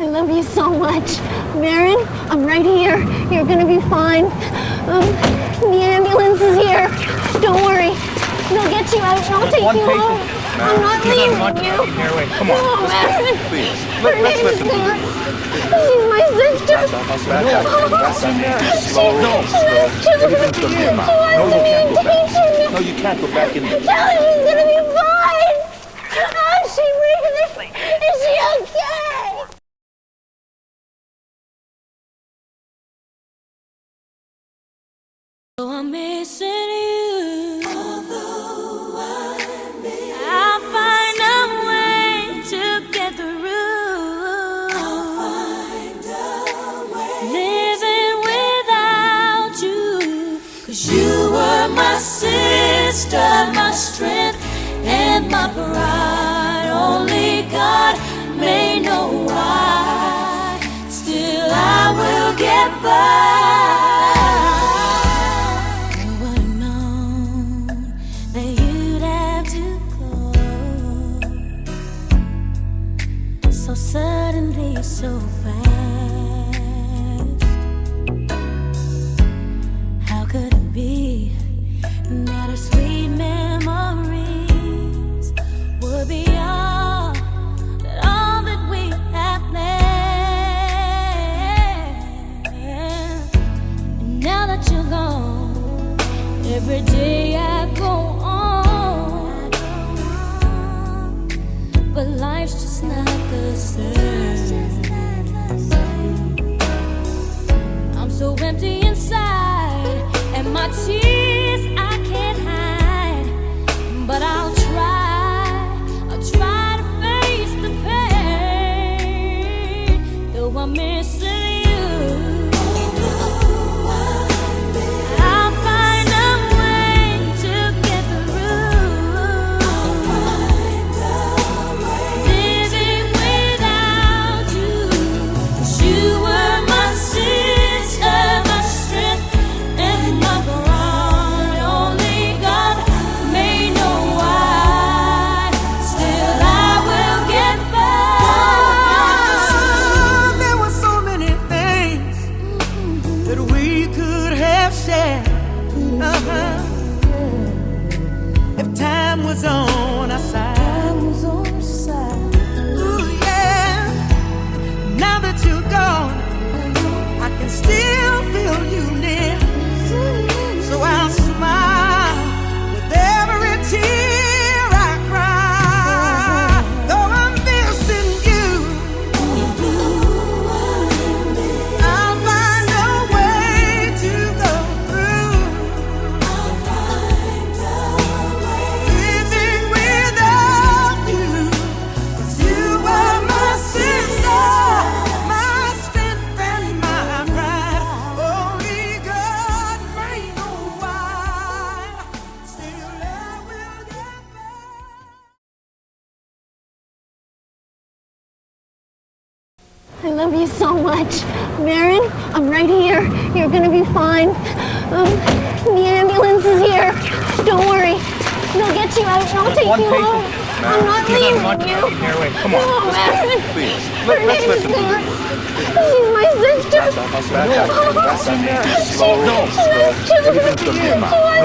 I love you so much. Marin, I'm right here. You're gonna be fine. The ambulance is here. Don't worry. They'll get you out and I'll take you home. I'm not leaving you. Here, wait, come on. Oh, Marin. Please, Her let's name's listen to Cara. this. She's my sister. Everything's gonna be fine. No, you can't go back in there. Tell her she's gonna be fine. Oh, is she breathing? Is she okay? Oh, I'm missing you. Although I'll find a way to get through. I'll find a way. Living without you. 'Cause you were my sister, my strength, and my pride. Only God may know why. Still, I will get by. So suddenly, so fast. How could it be that our sweet memories would be all that we have planned? And now that you're gone, every day I go on, but life's just not the same. I'm so empty inside, and my tears I can't hide. But I'll try to face the pain. Though I'm missing you, I'll find a way to get through. Living without you, 'cause you were my sister, my strength, and my pride. Only God may know why. Still, I will get by. There were so many things that we could have shared. If time was on our side. Ooh, yeah. Now that you're gone, I can still feel you near. So I'll smile with every tear I cry. Though I'm missing you, I'll find a way to go through. Living without you, 'cause you were my sister, my strength and my pride. Only God may know why. Still, I will get back. I love you so much. Marin, I'm right here. You're gonna be fine. The ambulance is here. Don't worry. They'll get you out and I'll take you home. I'm not leaving you. Here, wait, come on. Oh, Marin. Please, Her let's name's listen to Cara. this. She's my sister. Everything's gonna be fine.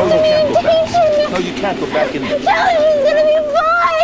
No, you can't go back in there. Tell her she's gonna be fine.